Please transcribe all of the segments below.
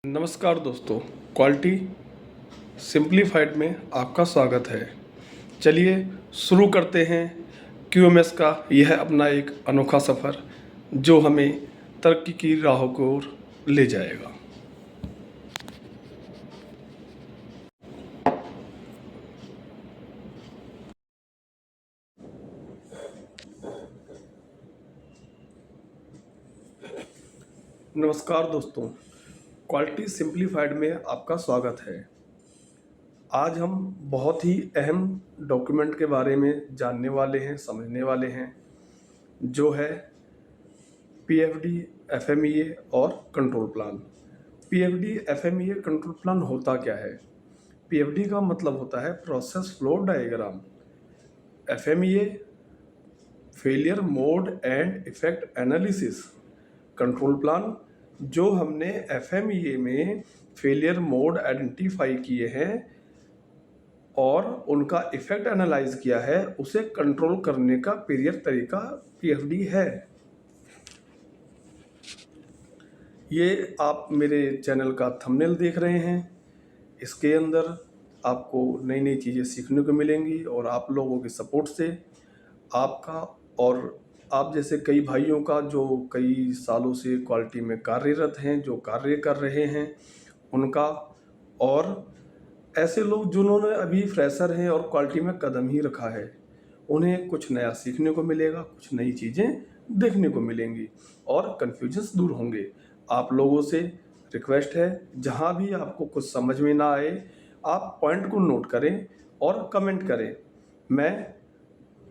नमस्कार दोस्तों, quality simplified में आपका स्वागत है। चलिए शुरू करते हैं क्यूएमएस का यह अपना एक अनोखा सफ़र जो हमें तरक्की की राहों की ओर ले जाएगा। नमस्कार दोस्तों, क्वालिटी सिंप्लीफाइड में आपका स्वागत है। आज हम बहुत ही अहम डॉक्यूमेंट के बारे में जानने वाले हैं, समझने वाले हैं, जो है पीएफडी, एफएमईए और control plan. PFD, FMEA, control plan होता क्या है? पीएफडी का मतलब होता है process flow diagram, FMEA failure mode and effect analysis, control plan जो हमने एफएमईए में फेलियर मोड आइडेंटिफाई किए हैं और उनका इफेक्ट एनालाइज किया है, उसे कंट्रोल करने का पीरियड तरीका पीएफडी है। ये आप मेरे चैनल का थंबनेल देख रहे हैं। इसके अंदर आपको नई नई चीज़ें सीखने को मिलेंगी और आप लोगों के सपोर्ट से आपका और आप जैसे कई भाइयों का जो कई सालों से क्वालिटी में कार्यरत हैं, जो कार्य कर रहे हैं उनका, और ऐसे लोग जिन्होंने अभी फ्रेशर हैं और क्वालिटी में कदम ही रखा है, उन्हें कुछ नया सीखने को मिलेगा, कुछ नई चीज़ें देखने को मिलेंगी और कन्फ्यूजन्स दूर होंगे। आप लोगों से रिक्वेस्ट है, जहाँ भी आपको कुछ समझ में ना आए आप पॉइंट को नोट करें और कमेंट करें। मैं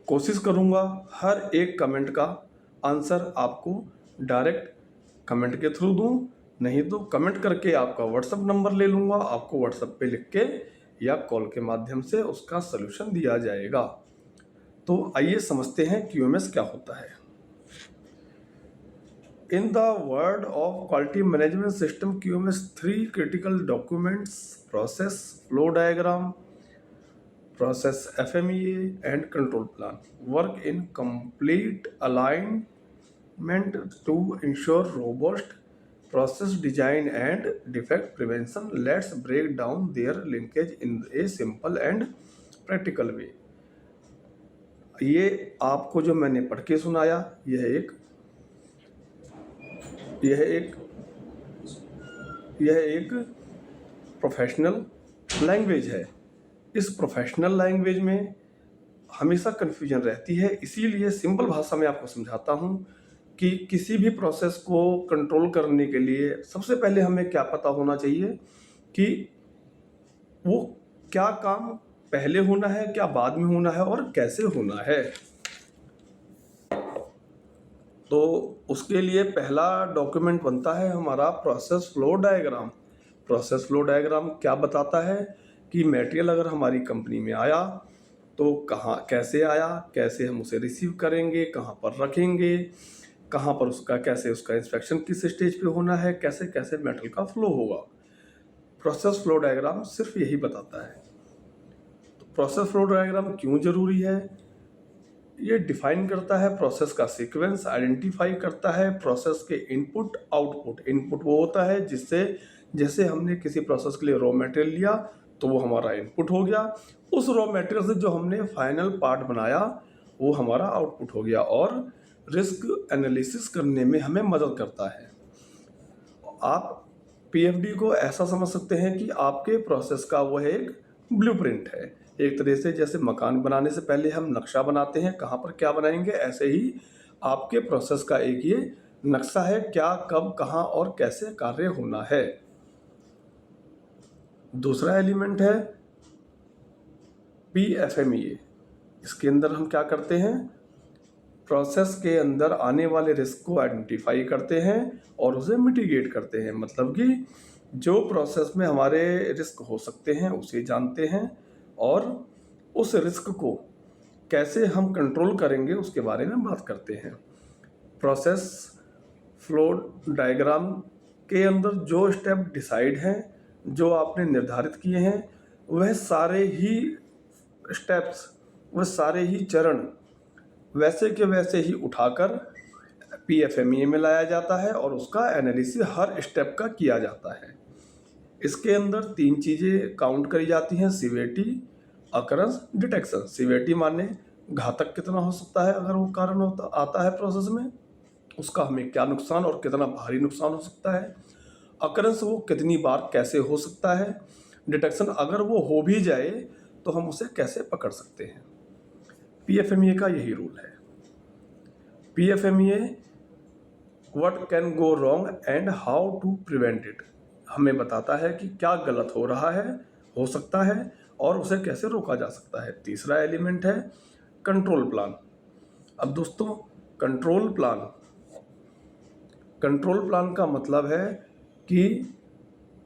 कोशिश करूँगा हर एक कमेंट का आंसर आपको डायरेक्ट कमेंट के थ्रू दूँ, नहीं तो कमेंट करके आपका व्हाट्सएप नंबर ले लूँगा, आपको व्हाट्सएप पे लिख के या कॉल के माध्यम से उसका सलूशन दिया जाएगा। तो आइए समझते हैं क्यूएमएस क्या होता है। In the world of quality management system, QMS 3 critical documents: process flow diagram, process FMEA, and control plan work in complete alignment to ensure robust process design and defect prevention. Let's break down their linkage in a simple and practical way. ये आपको जो मैंने पढ़ के सुनाया, यह एक professional language है। इस प्रोफेशनल लैंग्वेज में हमेशा कन्फ्यूजन रहती है, इसीलिए सिंपल भाषा में आपको समझाता हूँ कि किसी भी प्रोसेस को कंट्रोल करने के लिए सबसे पहले हमें क्या पता होना चाहिए कि वो क्या काम पहले होना है, क्या बाद में होना है और कैसे होना है। तो उसके लिए पहला डॉक्यूमेंट बनता है हमारा process flow diagram. Process flow diagram क्या बताता है कि मटेरियल अगर हमारी कंपनी में आया तो कहाँ कैसे आया, कैसे हम उसे रिसीव करेंगे, कहाँ पर रखेंगे, कहाँ पर उसका इंस्पेक्शन किस स्टेज पे होना है, कैसे कैसे मेटल का फ्लो होगा। प्रोसेस फ्लो डायग्राम सिर्फ यही बताता है। तो प्रोसेस फ्लो डायग्राम क्यों ज़रूरी है? ये डिफाइन करता है प्रोसेस का सीक्वेंस, आइडेंटिफाई करता है प्रोसेस के इनपुट आउटपुट। इनपुट वो होता है जिससे, जैसे हमने किसी प्रोसेस के लिए रॉ मटेरियल लिया तो वो हमारा इनपुट हो गया, उस रॉ मटेरियल से जो हमने फाइनल पार्ट बनाया वो हमारा आउटपुट हो गया और रिस्क एनालिसिस करने में हमें मदद करता है। आप पीएफडी को ऐसा समझ सकते हैं कि आपके प्रोसेस का वह एक ब्लूप्रिंट है। एक तरह से जैसे मकान बनाने से पहले हम नक्शा बनाते हैं कहाँ पर क्या बनाएंगे, ऐसे ही आपके प्रोसेस का एक ये नक्शा है, क्या कब कहाँ और कैसे कार्य होना है। दूसरा एलिमेंट है पीएफएमईए। इसके अंदर हम क्या करते हैं, प्रोसेस के अंदर आने वाले रिस्क को आइडेंटिफाई करते हैं और उसे मिटिगेट करते हैं। मतलब कि जो प्रोसेस में हमारे रिस्क हो सकते हैं उसे जानते हैं और उस रिस्क को कैसे हम कंट्रोल करेंगे उसके बारे में बात करते हैं। प्रोसेस फ्लो डायग्राम के अंदर जो स्टेप डिसाइड हैं, जो आपने निर्धारित किए हैं, वह सारे ही स्टेप्स, वह सारे ही चरण वैसे के वैसे ही उठाकर पीएफएमईए में लाया जाता है और उसका एनालिसिस हर स्टेप का किया जाता है। इसके अंदर 3 चीज़ें काउंट करी जाती हैं: सीवियरिटी, अकरेंस, डिटेक्शन। सीवियरिटी माने घातक कितना हो सकता है अगर वो कारण होता आता है प्रोसेस में, उसका हमें क्या नुकसान और कितना भारी नुकसान हो सकता है। अकरेंस वो कितनी बार कैसे हो सकता है। डिटेक्शन अगर वो हो भी जाए तो हम उसे कैसे पकड़ सकते हैं। पीएफएमईए का यही रूल है। PFMEA what can go wrong and how to prevent it, हमें बताता है कि क्या गलत हो रहा है, हो सकता है, और उसे कैसे रोका जा सकता है। तीसरा एलिमेंट है कंट्रोल प्लान। अब दोस्तों, कंट्रोल प्लान कंट्रोल प्लान का मतलब है कि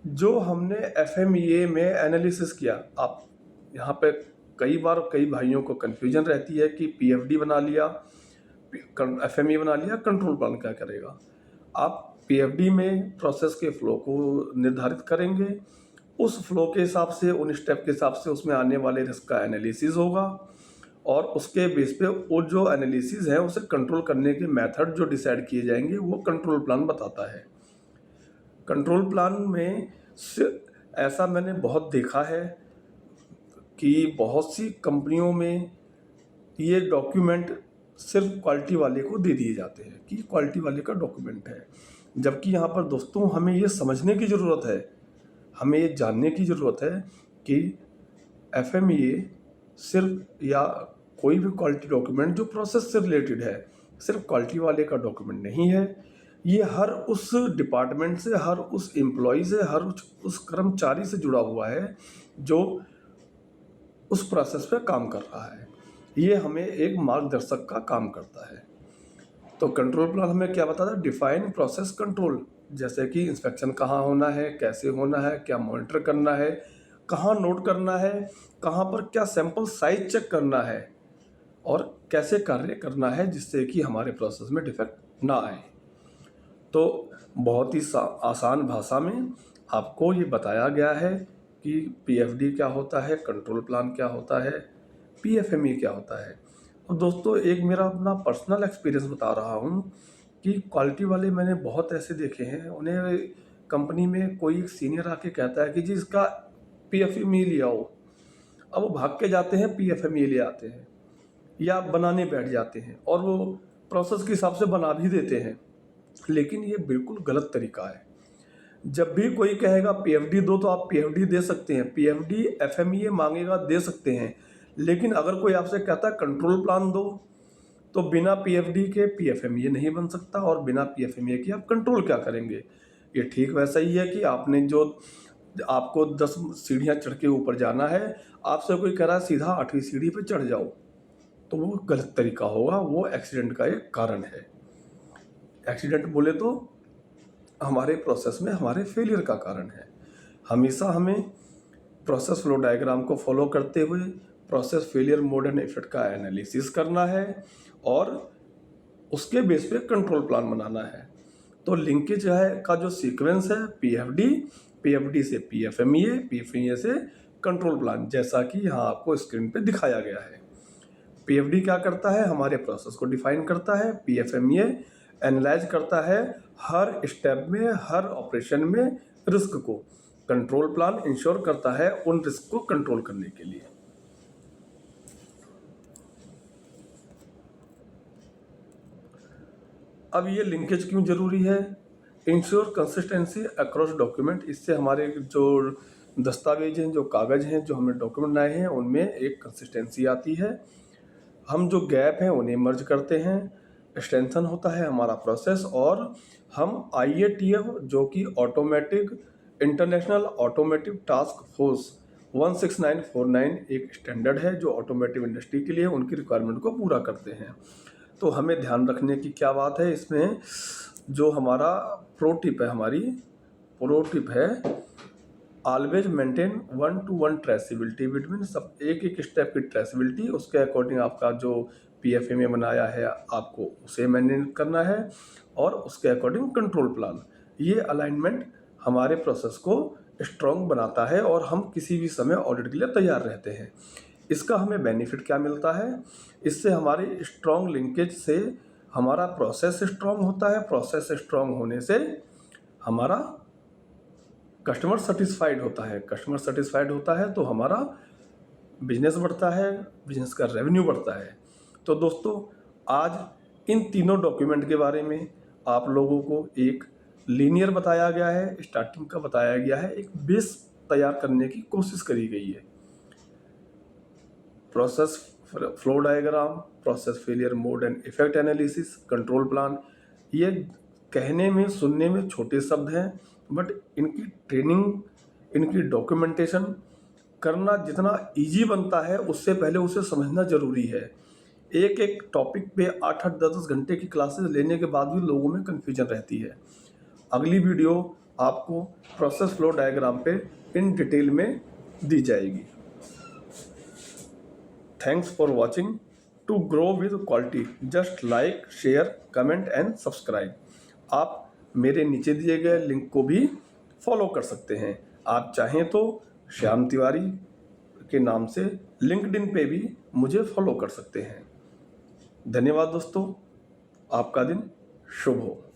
जो हमने एफएमईए में एनालिसिस किया। आप यहाँ पे कई बार कई भाइयों को कन्फ्यूजन रहती है कि पीएफडी बना लिया, एफएमईए बना लिया, कंट्रोल प्लान क्या करेगा। आप पीएफडी में प्रोसेस के फ्लो को निर्धारित करेंगे, उस फ्लो के हिसाब से, उन स्टेप के हिसाब से उसमें आने वाले रिस्क का एनालिसिस होगा, और उसके बेस पे वो जो एनालिसिस है उसे कंट्रोल करने के मेथड जो डिसाइड किए जाएंगे वो कंट्रोल प्लान बताता है। कंट्रोल प्लान में ऐसा मैंने बहुत देखा है कि बहुत सी कंपनियों में ये डॉक्यूमेंट सिर्फ क्वालिटी वाले को दे दिए जाते हैं कि क्वालिटी वाले का डॉक्यूमेंट है, जबकि यहाँ पर दोस्तों हमें ये समझने की ज़रूरत है, हमें ये जानने की ज़रूरत है कि एफएमईए सिर्फ या कोई भी क्वालिटी डॉक्यूमेंट जो प्रोसेस से रिलेटेड है सिर्फ क्वालिटी वाले का डॉक्यूमेंट नहीं है। ये हर उस डिपार्टमेंट से, हर उस एम्प्लॉय से, हर उस कर्मचारी से जुड़ा हुआ है जो उस प्रोसेस पे काम कर रहा है। ये हमें एक मार्गदर्शक का काम करता है। तो कंट्रोल प्लान हमें क्या बताता है? डिफाइन प्रोसेस कंट्रोल, जैसे कि इंस्पेक्शन कहाँ होना है, कैसे होना है, क्या मॉनिटर करना है, कहाँ नोट करना है, कहाँ पर क्या सैंपल साइज चेक करना है, और कैसे कार्य करना है जिससे कि हमारे प्रोसेस में डिफेक्ट ना आए। तो बहुत ही आसान भाषा में आपको ये बताया गया है कि पीएफडी क्या होता है, कंट्रोल प्लान क्या होता है, पीएफएमई क्या होता है। और दोस्तों, एक मेरा अपना पर्सनल एक्सपीरियंस बता रहा हूँ कि क्वालिटी वाले मैंने बहुत ऐसे देखे हैं, उन्हें कंपनी में कोई एक सीनियर आके कहता है कि जी इसका पीएफएमई ले आओ। अब वो भाग के जाते हैं, पीएफएमई ले आते हैं या बनाने बैठ जाते हैं, और वो प्रोसेस के हिसाब से बना भी देते हैं, लेकिन ये बिल्कुल गलत तरीका है। जब भी कोई कहेगा पीएफडी दो तो आप पीएफडी दे सकते हैं, पीएफडी एफएमईए मांगेगा दे सकते हैं, लेकिन अगर कोई आपसे कहता है कंट्रोल प्लान दो, तो बिना पीएफडी के पीएफएमईए नहीं बन सकता, और बिना पीएफएमईए के आप कंट्रोल क्या करेंगे। ये ठीक वैसा ही है कि आपको 10 सीढ़ियाँ चढ़ के ऊपर जाना है, आपसे कोई कह रहा है सीधा 8वीं सीढ़ी पे चढ़ जाओ, तो वो गलत तरीका होगा, वो एक्सीडेंट का एक कारण है। एक्सीडेंट बोले तो हमारे प्रोसेस में हमारे फेलियर का कारण है। हमेशा हमें प्रोसेस फ्लो डायग्राम को फॉलो करते हुए process failure mode and effect का एनालिसिस करना है, और उसके बेस पे कंट्रोल प्लान बनाना है। तो लिंकेज है का जो सीक्वेंस है, पीएफडी से पीएफएमईए, पीएफएमईए से कंट्रोल प्लान, जैसा कि यहाँ आपको स्क्रीन पे दिखाया गया है। पीएफडी क्या करता है? हमारे प्रोसेस को डिफाइन करता है। पीएफएमईए एनालाइज करता है हर स्टेप में, हर ऑपरेशन में रिस्क को। कंट्रोल प्लान इंश्योर करता है उन रिस्क को कंट्रोल करने के लिए। अब ये लिंकेज क्यों जरूरी है? इंश्योर कंसिस्टेंसी अक्रॉस डॉक्यूमेंट, इससे हमारे जो दस्तावेज हैं, जो कागज़ हैं, जो हमने डॉक्यूमेंट बनाए हैं, उनमें एक कंसिस्टेंसी आती है। हम जो गैप हैं उन्हें मर्ज करते हैं, स्ट्रेंथन होता है हमारा प्रोसेस, और हम IATF जो कि इंटरनेशनल ऑटोमेटिव टास्क फोर्स 16949 एक स्टैंडर्ड है जो ऑटोमेटिव इंडस्ट्री के लिए उनकी रिक्वायरमेंट को पूरा करते हैं। तो हमें ध्यान रखने की क्या बात है इसमें, जो हमारा प्रो टिप है always maintain 1-to-1 traceability between सब, एक स्टेप की ट्रेसिबिलिटी उसके अकॉर्डिंग आपका जो पीएफएमईए बनाया है आपको उसे मेंटेन करना है, और उसके अकॉर्डिंग कंट्रोल प्लान। ये अलाइनमेंट हमारे प्रोसेस को स्ट्रॉन्ग बनाता है, और हम किसी भी समय ऑडिट के लिए तैयार रहते हैं। इसका हमें बेनिफिट क्या मिलता है? इससे हमारी स्ट्रॉन्ग लिंकेज से हमारा प्रोसेस स्ट्रॉन्ग होता है, प्रोसेस स्ट्रॉन्ग होने से हमारा कस्टमर सेटिस्फाइड होता है, कस्टमर सेटिस्फाइड होता है तो हमारा बिजनेस बढ़ता है, बिजनेस का रेवेन्यू बढ़ता है। तो दोस्तों, आज इन तीनों डॉक्यूमेंट के बारे में आप लोगों को एक लीनियर बताया गया है, स्टार्टिंग का बताया गया है, एक बेस तैयार करने की कोशिश करी गई है। Process flow diagram, process failure mode and effect analysis, control plan, ये कहने में सुनने में छोटे शब्द हैं, बट इनकी ट्रेनिंग, इनकी डॉक्यूमेंटेशन करना जितना इजी बनता है उससे पहले उसे समझना ज़रूरी है। एक एक टॉपिक पे 8-8 10-10 घंटे की क्लासेस लेने के बाद भी लोगों में कन्फ्यूजन रहती है। अगली वीडियो आपको प्रोसेस फ्लो डायग्राम पे इन डिटेल में दी जाएगी। Thanks for watching. To grow with quality, just like, share, comment and subscribe. आप मेरे नीचे दिए गए लिंक को भी फॉलो कर सकते हैं। आप चाहें तो श्याम तिवारी के नाम से लिंक्डइन पे भी मुझे फॉलो कर सकते हैं। धन्यवाद दोस्तों, आपका दिन शुभ हो।